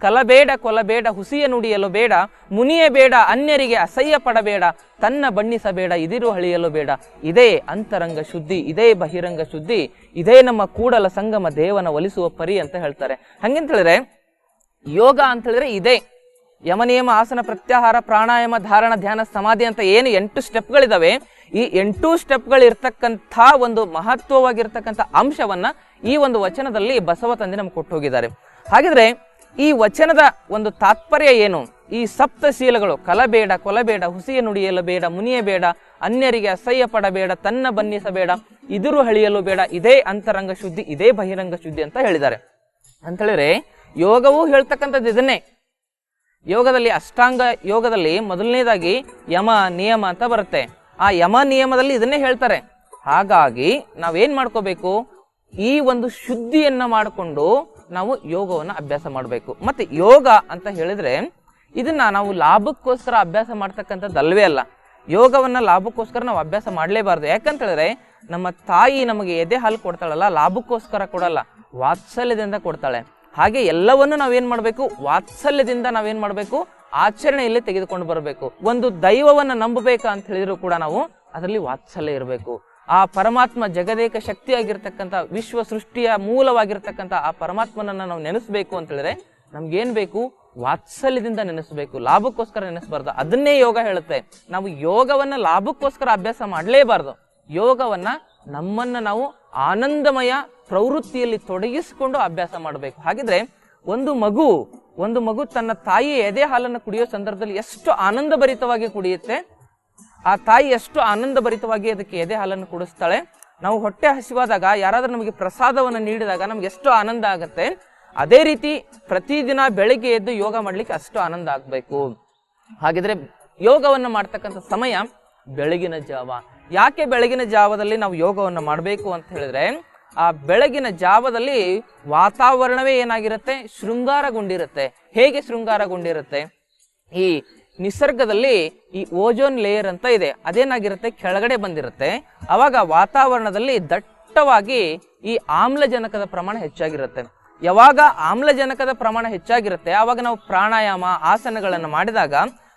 ಕಲಬೇಡ ಕೊಲಬೇಡ ಹುಸಿಯ ನುಡಿಯಲು ಬೇಡ, ಮುನಿಯ ಬೇಡ ಅನ್ಯರಿಗೆ ಅಸಹ್ಯ ಪಡಬೇಡ, ತನ್ನ ಬಣ್ಣಿಸಬೇಡ ಇದಿರು ಹಳಿಯಲು ಬೇಡ. ಇದೇ ಅಂತರಂಗ ಶುದ್ಧಿ, ಇದೇ ಬಹಿರಂಗ ಶುದ್ಧಿ, ಇದೇ ನಮ್ಮ ಕೂಡಲ ಸಂಗಮ ದೇವನ ಒಲಿಸುವ ಪರಿ ಅಂತ ಹೇಳ್ತಾರೆ. ಹಂಗಂತ ಹೇಳಿದ್ರೆ ಯೋಗ ಅಂತ ಹೇಳಿದ್ರೆ ಇದೇ ಯಮನಿಯಮ ಆಸನ ಪ್ರತ್ಯಾಹಾರ ಪ್ರಾಣಾಯಾಮ ಧಾರಣ ಧ್ಯಾನ ಸಮಾಧಿ ಅಂತ ಏನು 8 ಸ್ಟೆಪ್ಗಳಿದಾವೆ. ಈ 8 ಸ್ಟೆಪ್ಗಳು ಇರ್ತಕ್ಕಂಥ ಒಂದು ಮಹತ್ವವಾಗಿರ್ತಕ್ಕಂಥ ಅಂಶವನ್ನ ಈ ಒಂದು ವಚನದಲ್ಲಿ ಬಸವ ತಂದೆ ನಮ್ಗೆ ಕೊಟ್ಟು ಹೋಗಿದ್ದಾರೆ. ಹಾಗಿದ್ರೆ ಈ ವಚನದ ಒಂದು ತಾತ್ಪರ್ಯ ಏನು? ಈ ಸಪ್ತಶೀಲಗಳು ಕಲಬೇಡ ಕೊಲಬೇಡ ಹುಸಿಯ ನುಡಿಯಲು ಬೇಡ, ಮುನಿಯ ಬೇಡ ಅನ್ಯರಿಗೆ ಅಸಹ್ಯ ಪಡಬೇಡ, ತನ್ನ ಬಣ್ಣಿಸಬೇಡ ಇದುರು ಹಳಿಯಲು ಬೇಡ, ಇದೇ ಅಂತರಂಗ ಶುದ್ಧಿ, ಇದೇ ಬಹಿರಂಗ ಶುದ್ಧಿ ಅಂತ ಹೇಳಿದ್ದಾರೆ. ಅಂತ ಹೇಳಿದ್ರೆ ಯೋಗವು ಹೇಳ್ತಕ್ಕಂಥದ್ದು ಇದನ್ನೇ. ಯೋಗದಲ್ಲಿ ಅಷ್ಟಾಂಗ ಯೋಗದಲ್ಲಿ ಮೊದಲನೇದಾಗಿ ಯಮ ನಿಯಮ ಅಂತ ಬರುತ್ತೆ. ಆ ಯಮ ನಿಯಮದಲ್ಲಿ ಇದನ್ನೇ ಹೇಳ್ತಾರೆ. ಹಾಗಾಗಿ ನಾವೇನ್ ಮಾಡ್ಕೋಬೇಕು, ಈ ಒಂದು ಶುದ್ಧಿಯನ್ನ ಮಾಡಿಕೊಂಡು ನಾವು ಯೋಗವನ್ನ ಅಭ್ಯಾಸ ಮಾಡಬೇಕು. ಮತ್ತೆ ಯೋಗ ಅಂತ ಹೇಳಿದ್ರೆ ಇದನ್ನ ನಾವು ಲಾಭಕ್ಕೋಸ್ಕರ ಅಭ್ಯಾಸ ಮಾಡ್ತಕ್ಕಂಥದ್ದಲ್ವೇ ಅಲ್ಲ. ಯೋಗವನ್ನ ಲಾಭಕ್ಕೋಸ್ಕರ ನಾವು ಅಭ್ಯಾಸ ಮಾಡಲೇಬಾರ್ದು. ಯಾಕಂತ ಹೇಳಿದ್ರೆ ನಮ್ಮ ತಾಯಿ ನಮಗೆ ಎದೆ ಹಾಲು ಕೊಡ್ತಾಳಲ್ಲ, ಲಾಭಕ್ಕೋಸ್ಕರ ಕೊಡಲ್ಲ, ವಾತ್ಸಲ್ಯದಿಂದ ಕೊಡ್ತಾಳೆ. ಹಾಗೆ ಎಲ್ಲವನ್ನು ನಾವೇನ್ ಮಾಡ್ಬೇಕು, ವಾತ್ಸಲ್ಯದಿಂದ ನಾವೇನ್ ಮಾಡ್ಬೇಕು, ಆಚರಣೆಯಲ್ಲಿ ತೆಗೆದುಕೊಂಡು ಬರಬೇಕು. ಒಂದು ದೈವವನ್ನ ನಂಬಬೇಕಾ ಅಂತ ಹೇಳಿದ್ರು ಕೂಡ ನಾವು ಅದರಲ್ಲಿ ವಾತ್ಸಲ್ಯ ಇರಬೇಕು. ಆ ಪರಮಾತ್ಮ ಜಗದೇಕ ಶಕ್ತಿಯಾಗಿರ್ತಕ್ಕಂಥ ವಿಶ್ವ ಸೃಷ್ಟಿಯ ಮೂಲವಾಗಿರ್ತಕ್ಕಂಥ ಆ ಪರಮಾತ್ಮನನ್ನ ನಾವು ನೆನೆಸ್ಬೇಕು ಅಂತ ಹೇಳಿದ್ರೆ ನಮ್ಗೇನ್ ಬೇಕು, ವಾತ್ಸಲ್ಯದಿಂದ ನೆನೆಸ್ಬೇಕು, ಲಾಭಕ್ಕೋಸ್ಕರ ನೆನೆಸಬಾರ್ದು. ಅದನ್ನೇ ಯೋಗ ಹೇಳುತ್ತೆ. ನಾವು ಯೋಗವನ್ನ ಲಾಭಕ್ಕೋಸ್ಕರ ಅಭ್ಯಾಸ ಮಾಡಲೇಬಾರ್ದು. ಯೋಗವನ್ನ ನಮ್ಮನ್ನ ನಾವು ಆನಂದಮಯ ಪ್ರವೃತ್ತಿಯಲ್ಲಿ ತೊಡಗಿಸಿಕೊಂಡು ಅಭ್ಯಾಸ ಮಾಡಬೇಕು. ಹಾಗಿದ್ರೆ ಒಂದು ಮಗು ತನ್ನ ತಾಯಿ ಎದೆ ಹಾಲನ್ನು ಕುಡಿಯೋ ಸಂದರ್ಭದಲ್ಲಿ ಎಷ್ಟು ಆನಂದ ಭರಿತವಾಗಿ ಕುಡಿಯುತ್ತೆ. ಆ ತಾಯಿ ಎಷ್ಟು ಆನಂದ ಭರಿತವಾಗಿ ಅದಕ್ಕೆ ಎದೆ ಹಾಲನ್ನು ಕುಡಿಸ್ತಾಳೆ. ನಾವು ಹೊಟ್ಟೆ ಹಸಿವಾದಾಗ ಯಾರಾದ್ರೂ ನಮಗೆ ಪ್ರಸಾದವನ್ನು ನೀಡಿದಾಗ ನಮ್ಗೆ ಎಷ್ಟು ಆನಂದ ಆಗುತ್ತೆ. ಅದೇ ರೀತಿ ಪ್ರತಿದಿನ ಬೆಳಿಗ್ಗೆ ಎದ್ದು ಯೋಗ ಮಾಡ್ಲಿಕ್ಕೆ ಅಷ್ಟು ಆನಂದ ಆಗ್ಬೇಕು. ಹಾಗಿದ್ರೆ ಯೋಗವನ್ನ ಮಾಡ್ತಕ್ಕಂಥ ಸಮಯ ಬೆಳಗಿನ ಜಾವ. ಯಾಕೆ ಬೆಳಗಿನ ಜಾವದಲ್ಲಿ ನಾವು ಯೋಗವನ್ನು ಮಾಡಬೇಕು ಅಂತ ಹೇಳಿದ್ರೆ, ಆ ಬೆಳಗಿನ ಜಾವದಲ್ಲಿ ವಾತಾವರಣವೇ ಏನಾಗಿರುತ್ತೆ, ಶೃಂಗಾರಗೊಂಡಿರುತ್ತೆ. ಹೇಗೆ ಶೃಂಗಾರಗೊಂಡಿರುತ್ತೆ, ಈ ನಿಸರ್ಗದಲ್ಲಿ ಈ ಓಜೋನ್ ಲೇಯರ್ ಅಂತ ಇದೆ, ಅದೇನಾಗಿರುತ್ತೆ, ಕೆಳಗಡೆ ಬಂದಿರುತ್ತೆ. ಅವಾಗ ವಾತಾವರಣದಲ್ಲಿ ದಟ್ಟವಾಗಿ ಈ ಆಮ್ಲಜನಕದ ಪ್ರಮಾಣ ಹೆಚ್ಚಾಗಿರುತ್ತೆ. ಯಾವಾಗ ಆಮ್ಲಜನಕದ ಪ್ರಮಾಣ ಹೆಚ್ಚಾಗಿರುತ್ತೆ ಆವಾಗ ನಾವು ಪ್ರಾಣಾಯಾಮ ಆಸನಗಳನ್ನು ಮಾಡಿದಾಗ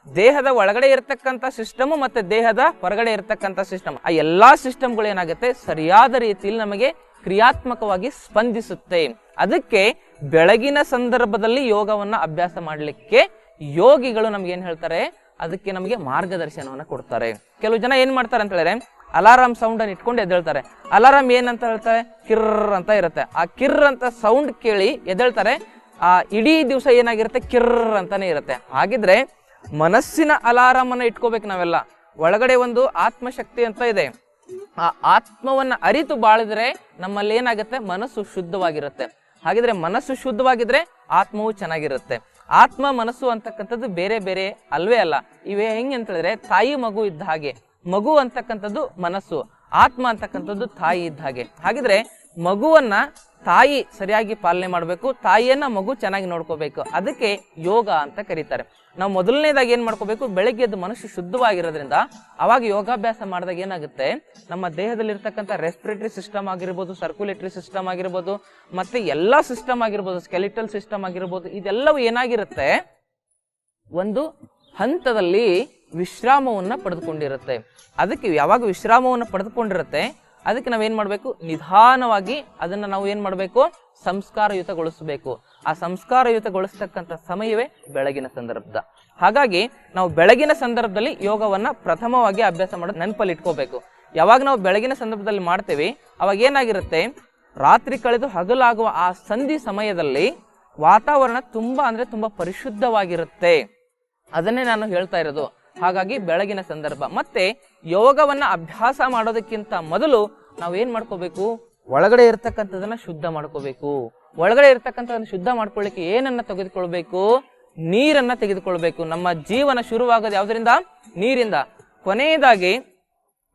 ದೇಹದ ಒಳಗಡೆ ಇರತಕ್ಕಂಥ ಸಿಸ್ಟಮ್ ಮತ್ತೆ ದೇಹದ ಹೊರಗಡೆ ಇರತಕ್ಕಂಥ ಸಿಸ್ಟಮ್, ಆ ಎಲ್ಲಾ ಸಿಸ್ಟಮ್ಗಳು ಏನಾಗುತ್ತೆ, ಸರಿಯಾದ ರೀತಿಯಲ್ಲಿ ನಮಗೆ ಕ್ರಿಯಾತ್ಮಕವಾಗಿ ಸ್ಪಂದಿಸುತ್ತೆ. ಅದಕ್ಕೆ ಬೆಳಗಿನ ಸಂದರ್ಭದಲ್ಲಿ ಯೋಗವನ್ನ ಅಭ್ಯಾಸ ಮಾಡಲಿಕ್ಕೆ ಯೋಗಿಗಳು ನಮ್ಗೆ ಏನ್ ಹೇಳ್ತಾರೆ, ಅದಕ್ಕೆ ನಮಗೆ ಮಾರ್ಗದರ್ಶನವನ್ನ ಕೊಡ್ತಾರೆ. ಕೆಲವು ಜನ ಏನ್ ಮಾಡ್ತಾರೆ ಅಂತ ಹೇಳಿದ್ರೆ ಅಲಾರಾಮ್ ಸೌಂಡ್ ಅನ್ನು ಇಟ್ಕೊಂಡು ಎದ್ದೇಳ್ತಾರೆ. ಅಲಾರಾಮ್ ಏನಂತ ಹೇಳ್ತಾರೆ, ಕಿರ್ರ್ ಅಂತ ಇರುತ್ತೆ. ಆ ಕಿರ್ರ್ ಅಂತ ಸೌಂಡ್ ಕೇಳಿ ಎದ್ದೇಳ್ತಾರೆ. ಆ ಇಡೀ ದಿವಸ ಏನಾಗಿರುತ್ತೆ, ಕಿರ್ರ್ ಅಂತಾನೆ ಇರುತ್ತೆ. ಹಾಗಿದ್ರೆ ಮನಸ್ಸಿನ ಅಲಾರಾಮ್ ಅನ್ನ ಇಟ್ಕೋಬೇಕು ನಾವೆಲ್ಲ. ಒಳಗಡೆ ಒಂದು ಆತ್ಮಶಕ್ತಿ ಅಂತ ಇದೆ. ಆ ಆತ್ಮವನ್ನ ಅರಿತು ಬಾಳಿದ್ರೆ ನಮ್ಮಲ್ಲಿ ಏನಾಗುತ್ತೆ, ಮನಸ್ಸು ಶುದ್ಧವಾಗಿರುತ್ತೆ. ಹಾಗಿದ್ರೆ ಮನಸ್ಸು ಶುದ್ಧವಾಗಿದ್ರೆ ಆತ್ಮವು ಚೆನ್ನಾಗಿರುತ್ತೆ. ಆತ್ಮ ಮನಸ್ಸು ಅಂತಕ್ಕಂಥದ್ದು ಬೇರೆ ಬೇರೆ ಅಲ್ವೇ ಅಲ್ಲ. ಇವೇ ಹೆಂಗೆ ಅಂತ ಹೇಳಿದ್ರೆ ತಾಯಿ ಮಗು ಇದ್ದ ಹಾಗೆ. ಮಗು ಅಂತಕ್ಕಂಥದ್ದು ಮನಸ್ಸು, ಆತ್ಮ ಅಂತಕ್ಕಂಥದ್ದು ತಾಯಿ ಇದ್ದ ಹಾಗೆ. ಹಾಗಿದ್ರೆ ಮಗುವನ್ನ ತಾಯಿ ಸರಿಯಾಗಿ ಪಾಲನೆ ಮಾಡಬೇಕು, ತಾಯಿಯನ್ನ ಮಗು ಚೆನ್ನಾಗಿ ನೋಡ್ಕೋಬೇಕು. ಅದಕ್ಕೆ ಯೋಗ ಅಂತ ಕರೀತಾರೆ. ನಾವು ಮೊದಲನೇದಾಗಿ ಏನ್ ಮಾಡ್ಕೋಬೇಕು, ಬೆಳಗ್ಗೆ ಎದ್ದು ಮನಸ್ಸು ಶುದ್ಧವಾಗಿರೋದ್ರಿಂದ ಅವಾಗ ಯೋಗಾಭ್ಯಾಸ ಮಾಡಿದಾಗ ಏನಾಗುತ್ತೆ, ನಮ್ಮ ದೇಹದಲ್ಲಿ ಇರ್ತಕ್ಕಂಥ ರೆಸ್ಪಿರೇಟರಿ ಸಿಸ್ಟಮ್ ಆಗಿರ್ಬೋದು, ಸರ್ಕ್ಯುಲೇಟರಿ ಸಿಸ್ಟಮ್ ಆಗಿರ್ಬೋದು, ಮತ್ತೆ ಎಲ್ಲಾ ಸಿಸ್ಟಮ್ ಆಗಿರ್ಬೋದು, ಸ್ಕೆಲಿಟಲ್ ಸಿಸ್ಟಮ್ ಆಗಿರ್ಬೋದು, ಇದೆಲ್ಲವೂ ಏನಾಗಿರುತ್ತೆ, ಒಂದು ಹಂತದಲ್ಲಿ ವಿಶ್ರಾಮವನ್ನ ಪಡೆದುಕೊಂಡಿರುತ್ತೆ. ಅದಕ್ಕೆ ಯಾವಾಗ ವಿಶ್ರಾಮವನ್ನು ಪಡೆದುಕೊಂಡಿರುತ್ತೆ ಅದಕ್ಕೆ ನಾವೇನ್ ಮಾಡ್ಬೇಕು, ನಿಧಾನವಾಗಿ ಅದನ್ನ ನಾವು ಏನ್ ಮಾಡ್ಬೇಕು, ಸಂಸ್ಕಾರಯುತಗೊಳಿಸಬೇಕು. ಆ ಸಂಸ್ಕಾರಯುತಗೊಳಿಸ್ತಕ್ಕಂಥ ಸಮಯವೇ ಬೆಳಗಿನ ಸಂದರ್ಭದ. ಹಾಗಾಗಿ ನಾವು ಬೆಳಗಿನ ಸಂದರ್ಭದಲ್ಲಿ ಯೋಗವನ್ನ ಪ್ರಥಮವಾಗಿ ಅಭ್ಯಾಸ ಮಾಡೋದು ನೆನಪಲ್ಲಿ ಇಟ್ಕೋಬೇಕು. ಯಾವಾಗ ನಾವು ಬೆಳಗಿನ ಸಂದರ್ಭದಲ್ಲಿ ಮಾಡ್ತೇವೆ ಅವಾಗ ಏನಾಗಿರುತ್ತೆ, ರಾತ್ರಿ ಕಳೆದು ಹಗಲಾಗುವ ಆ ಸಂಧಿ ಸಮಯದಲ್ಲಿ ವಾತಾವರಣ ತುಂಬಾ ಪರಿಶುದ್ಧವಾಗಿರುತ್ತೆ. ಅದನ್ನೇ ನಾನು ಹೇಳ್ತಾ ಇರೋದು. ಹಾಗಾಗಿ ಬೆಳಗಿನ ಸಂದರ್ಭ. ಮತ್ತೆ ಯೋಗವನ್ನ ಅಭ್ಯಾಸ ಮಾಡೋದಕ್ಕಿಂತ ಮೊದಲು ನಾವೇನ್ ಮಾಡ್ಕೋಬೇಕು, ಒಳಗಡೆ ಇರ್ತಕ್ಕಂಥದನ್ನ ಶುದ್ಧ ಮಾಡ್ಕೋಬೇಕು. ಒಳಗಡೆ ಇರ್ತಕ್ಕಂಥದನ್ನ ಶುದ್ಧ ಮಾಡ್ಕೊಳ್ಳಿಕ್ಕೆ ಏನನ್ನ ತೆಗೆದುಕೊಳ್ಬೇಕು, ನೀರನ್ನ ತೆಗೆದುಕೊಳ್ಬೇಕು. ನಮ್ಮ ಜೀವನ ಶುರುವಾಗೋದು ಯಾವ್ದ್ರಿಂದ, ನೀರಿಂದ. ಕೊನೆಯದಾಗಿ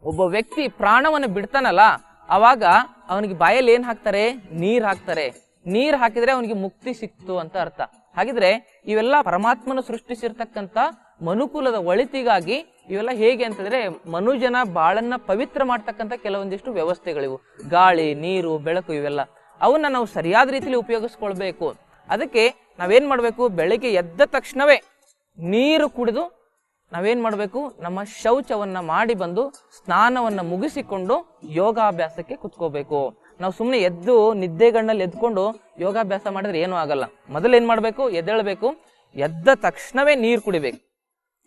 ಒಬ್ಬ ವ್ಯಕ್ತಿ ಪ್ರಾಣವನ್ನು ಬಿಡ್ತಾನಲ್ಲ ಅವಾಗ ಅವನಿಗೆ ಬಾಯಲ್ಲಿ ಏನ್ ಹಾಕ್ತಾರೆ, ನೀರ್ ಹಾಕ್ತಾರೆ. ನೀರ್ ಹಾಕಿದ್ರೆ ಅವನಿಗೆ ಮುಕ್ತಿ ಸಿಕ್ತು ಅಂತ ಅರ್ಥ. ಹಾಗಿದ್ರೆ ಇವೆಲ್ಲ ಪರಮಾತ್ಮನು ಸೃಷ್ಟಿಸಿರ್ತಕ್ಕಂಥ ಮನುಕುಲದ ಒಳಿತಿಗಾಗಿ ಇವೆಲ್ಲ ಹೇಗೆ ಅಂತಂದ್ರೆ ಮನುಜನ ಬಾಳನ್ನ ಪವಿತ್ರ ಮಾಡ್ತಕ್ಕಂಥ ಕೆಲವೊಂದಿಷ್ಟು ವ್ಯವಸ್ಥೆಗಳಿವು. ಗಾಳಿ, ನೀರು, ಬೆಳಕು, ಇವೆಲ್ಲ ಅವನ್ನ ನಾವು ಸರಿಯಾದ ರೀತಿಯಲ್ಲಿ ಉಪಯೋಗಿಸ್ಕೊಳ್ಬೇಕು. ಅದಕ್ಕೆ ನಾವೇನ್ ಮಾಡಬೇಕು, ಬೆಳಿಗ್ಗೆ ಎದ್ದ ತಕ್ಷಣವೇ ನೀರು ಕುಡಿದು ನಾವೇನ್ ಮಾಡಬೇಕು, ನಮ್ಮ ಶೌಚವನ್ನ ಮಾಡಿ ಬಂದು ಸ್ನಾನವನ್ನ ಮುಗಿಸಿಕೊಂಡು ಯೋಗಾಭ್ಯಾಸಕ್ಕೆ ಕುತ್ಕೋಬೇಕು. ನಾವು ಸುಮ್ಮನೆ ಎದ್ದು ನಿದ್ದೆಗಣ್ಣಲ್ಲಿ ಎದ್ಕೊಂಡು ಯೋಗಾಭ್ಯಾಸ ಮಾಡಿದ್ರೆ ಏನೂ ಆಗಲ್ಲ. ಮೊದಲು ಏನ್ ಮಾಡ್ಬೇಕು, ಎದ್ದೇಳಬೇಕು, ಎದ್ದ ತಕ್ಷಣವೇ ನೀರು ಕುಡಿಬೇಕು.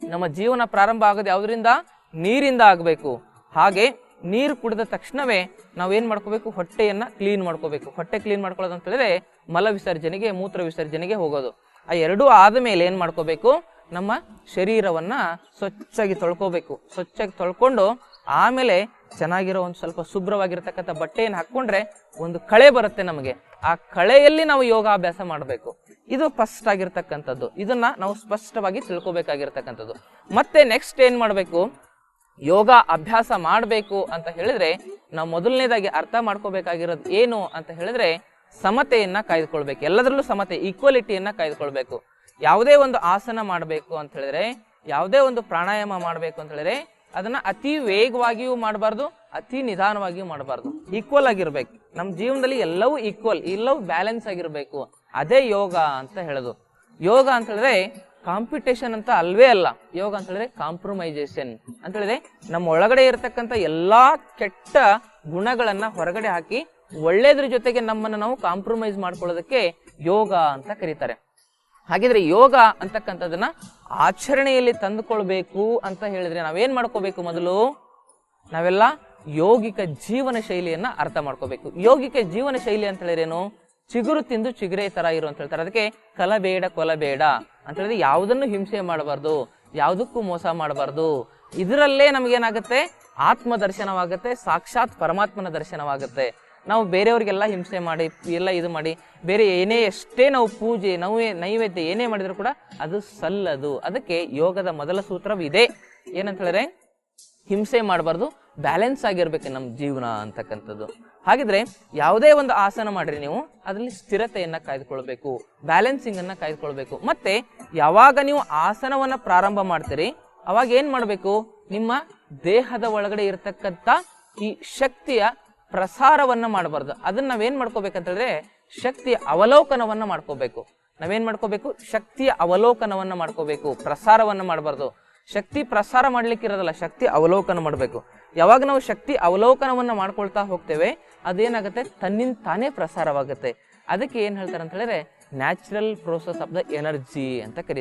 ನಮ್ಮ ಜೀವನ ಪ್ರಾರಂಭ ಆಗೋದು ಯಾವುದರಿಂದ, ನೀರಿಂದ ಆಗಬೇಕು. ಹಾಗೆ ನೀರು ಕುಡಿದ ತಕ್ಷಣವೇ ನಾವೇನ್ ಮಾಡ್ಕೋಬೇಕು, ಹೊಟ್ಟೆಯನ್ನ ಕ್ಲೀನ್ ಮಾಡ್ಕೋಬೇಕು. ಹೊಟ್ಟೆ ಕ್ಲೀನ್ ಮಾಡ್ಕೊಳ್ಳೋದು ಅಂತ ಹೇಳಿದ್ರೆ ಮಲ ವಿಸರ್ಜನೆಗೆ, ಮೂತ್ರ ವಿಸರ್ಜನೆಗೆ ಹೋಗೋದು. ಆ ಎರಡೂ ಆದ ಮೇಲೆ ಏನ್ ಮಾಡ್ಕೋಬೇಕು, ನಮ್ಮ ಶರೀರವನ್ನ ಸ್ವಚ್ಛಾಗಿ ತೊಳ್ಕೋಬೇಕು. ಸ್ವಚ್ಛಾಗಿ ತೊಳ್ಕೊಂಡು ಆಮೇಲೆ ಚೆನ್ನಾಗಿರೋ ಒಂದು ಸ್ವಲ್ಪ ಶುಭ್ರವಾಗಿರ್ತಕ್ಕಂಥ ಬಟ್ಟೆಯನ್ನು ಹಾಕೊಂಡ್ರೆ ಒಂದು ಕಳೆ ಬರುತ್ತೆ ನಮಗೆ. ಆ ಕಳೆಯಲ್ಲಿ ನಾವು ಯೋಗಾಭ್ಯಾಸ ಮಾಡಬೇಕು. ಇದು ಫಸ್ಟ್ ಆಗಿರ್ತಕ್ಕಂಥದ್ದು. ಇದನ್ನ ನಾವು ಸ್ಪಷ್ಟವಾಗಿ ತಿಳ್ಕೊಬೇಕಾಗಿರ್ತಕ್ಕಂಥದ್ದು. ಮತ್ತೆ ನೆಕ್ಸ್ಟ್ ಏನ್ ಮಾಡಬೇಕು, ಯೋಗ ಅಭ್ಯಾಸ ಮಾಡಬೇಕು ಅಂತ ಹೇಳಿದ್ರೆ ನಾವು ಮೊದಲನೇದಾಗಿ ಅರ್ಥ ಮಾಡ್ಕೋಬೇಕಾಗಿರೋದು ಏನು ಅಂತ ಹೇಳಿದ್ರೆ ಸಮತೆಯನ್ನ ಕಾಯ್ದುಕೊಳ್ಬೇಕು. ಎಲ್ಲದರಲ್ಲೂ ಸಮತೆ, ಈಕ್ವಾಲಿಟಿಯನ್ನ ಕಾಯ್ದುಕೊಳ್ಬೇಕು. ಯಾವುದೇ ಒಂದು ಆಸನ ಮಾಡಬೇಕು ಅಂತ ಹೇಳಿದ್ರೆ, ಯಾವುದೇ ಒಂದು ಪ್ರಾಣಾಯಾಮ ಮಾಡಬೇಕು ಅಂತ ಹೇಳಿದ್ರೆ ಅದನ್ನ ಅತಿ ವೇಗವಾಗಿಯೂ ಮಾಡಬಾರ್ದು, ಅತಿ ನಿಧಾನವಾಗಿಯೂ ಮಾಡಬಾರ್ದು. ಈಕ್ವಲ್ ಆಗಿರ್ಬೇಕು. ನಮ್ಮ ಜೀವನದಲ್ಲಿ ಎಲ್ಲವೂ ಈಕ್ವಲ್, ಎಲ್ಲವೂ ಬ್ಯಾಲೆನ್ಸ್ ಆಗಿರ್ಬೇಕು. ಅದೇ ಯೋಗ ಅಂತ ಹೇಳೋದು. ಯೋಗ ಅಂತ ಹೇಳಿದ್ರೆ ಕಾಂಪಿಟೇಷನ್ ಅಂತ ಅಲ್ವೇ ಅಲ್ಲ. ಯೋಗ ಅಂತ ಹೇಳಿದ್ರೆ ಕಾಂಪ್ರಮೈಸೇಷನ್ ಅಂತ ಹೇಳಿದ್ರೆ ನಮ್ಮ ಒಳಗಡೆ ಇರತಕ್ಕಂಥ ಎಲ್ಲಾ ಕೆಟ್ಟ ಗುಣಗಳನ್ನ ಹೊರಗಡೆ ಹಾಕಿ ಒಳ್ಳೇದ್ರ ಜೊತೆಗೆ ನಮ್ಮನ್ನ ನಾವು ಕಾಂಪ್ರಮೈಸ್ ಮಾಡ್ಕೊಳ್ಳೋದಕ್ಕೆ ಯೋಗ ಅಂತ ಕರೀತಾರೆ. ಹಾಗಿದ್ರೆ ಯೋಗ ಅಂತಕ್ಕಂಥದನ್ನ ಆಚರಣೆಯಲ್ಲಿ ತಂದುಕೊಳ್ಬೇಕು ಅಂತ ಹೇಳಿದ್ರೆ ನಾವೇನ್ ಮಾಡ್ಕೋಬೇಕು, ಮೊದಲು ನಾವೆಲ್ಲ ಯೋಗಿಕ ಜೀವನ ಶೈಲಿಯನ್ನ ಅರ್ಥ ಮಾಡ್ಕೋಬೇಕು. ಯೋಗಿಕ ಜೀವನ ಶೈಲಿ ಅಂತ ಹೇಳಿದ್ರೇನು, ಚಿಗುರು ತಿಂದು ಚಿಗುರೆ ತರ ಇರು ಅಂತ ಹೇಳ್ತಾರೆ. ಅದಕ್ಕೆ ಕಲಬೇಡ ಕೊಲಬೇಡ ಅಂತ ಹೇಳಿದ್ರೆ ಯಾವುದನ್ನು ಹಿಂಸೆ ಮಾಡಬಾರ್ದು, ಯಾವುದಕ್ಕೂ ಮೋಸ ಮಾಡಬಾರ್ದು. ಇದರಲ್ಲೇ ನಮಗೇನಾಗುತ್ತೆ, ಆತ್ಮ ದರ್ಶನವಾಗುತ್ತೆ, ಸಾಕ್ಷಾತ್ ಪರಮಾತ್ಮನ ದರ್ಶನವಾಗುತ್ತೆ. ನಾವು ಬೇರೆಯವ್ರಿಗೆಲ್ಲ ಹಿಂಸೆ ಮಾಡಿ ಎಲ್ಲ ಇದು ಮಾಡಿ ಬೇರೆ ಏನೇ ಎಷ್ಟೇ ನಾವು ಪೂಜೆ ನೈವೇದ್ಯ ಏನೇ ಮಾಡಿದ್ರು ಕೂಡ ಅದು ಸಲ್ಲದು. ಅದಕ್ಕೆ ಯೋಗದ ಮೊದಲ ಸೂತ್ರವಿದೆ, ಏನಂತ ಹೇಳಿದ್ರೆ ಹಿಂಸೆ ಮಾಡಬಾರ್ದು, ಬ್ಯಾಲೆನ್ಸ್ ಆಗಿರ್ಬೇಕು ನಮ್ಮ ಜೀವನ ಅಂತಕ್ಕಂಥದ್ದು. ಹಾಗಿದ್ರೆ ಯಾವುದೇ ಒಂದು ಆಸನ ಮಾಡ್ರಿ ನೀವು ಅದರಲ್ಲಿ ಸ್ಥಿರತೆಯನ್ನ ಕಾಯ್ದುಕೊಳ್ಬೇಕು, ಬ್ಯಾಲೆನ್ಸಿಂಗ್ ಅನ್ನ ಕಾಯ್ದುಕೊಳ್ಬೇಕು. ಮತ್ತೆ ಯಾವಾಗ ನೀವು ಆಸನವನ್ನ ಪ್ರಾರಂಭ ಮಾಡ್ತೀರಿ ಅವಾಗ ಏನ್ ಮಾಡ್ಬೇಕು, ನಿಮ್ಮ ದೇಹದ ಒಳಗಡೆ ಇರತಕ್ಕಂಥ ಈ ಶಕ್ತಿಯ ಪ್ರಸಾರವನ್ನ ಮಾಡಬಾರ್ದು. ಅದನ್ನ ನಾವೇನ್ ಮಾಡ್ಕೋಬೇಕಂತ ಹೇಳಿದ್ರೆ ಶಕ್ತಿಯ ಅವಲೋಕನವನ್ನ ಮಾಡ್ಕೋಬೇಕು. ನಾವೇನ್ ಮಾಡ್ಕೋಬೇಕು, ಶಕ್ತಿಯ ಅವಲೋಕನವನ್ನ ಮಾಡ್ಕೋಬೇಕು, ಪ್ರಸಾರವನ್ನ ಮಾಡಬಾರ್ದು. ಶಕ್ತಿ ಪ್ರಸಾರ ಮಾಡ್ಲಿಕ್ಕೆ ಇರೋದಲ್ಲ, ಶಕ್ತಿ ಅವಲೋಕನ ಮಾಡಬೇಕು. ಯಾವಾಗ ನಾವು ಶಕ್ತಿ ಅವಲೋಕನವನ್ನ ಮಾಡ್ಕೊಳ್ತಾ ಹೋಗ್ತೇವೆ ಅದೇನಾಗುತ್ತೆ, ತನ್ನಿಂದ ತಾನೇ ಪ್ರಸಾರವಾಗುತ್ತೆ. ಅದಕ್ಕೆ ಏನ್ ಹೇಳ್ತಾರೆ ಅಂತ ಹೇಳಿದ್ರೆ natural process of the energy ಅಂತ ಕರೀತಾರೆ.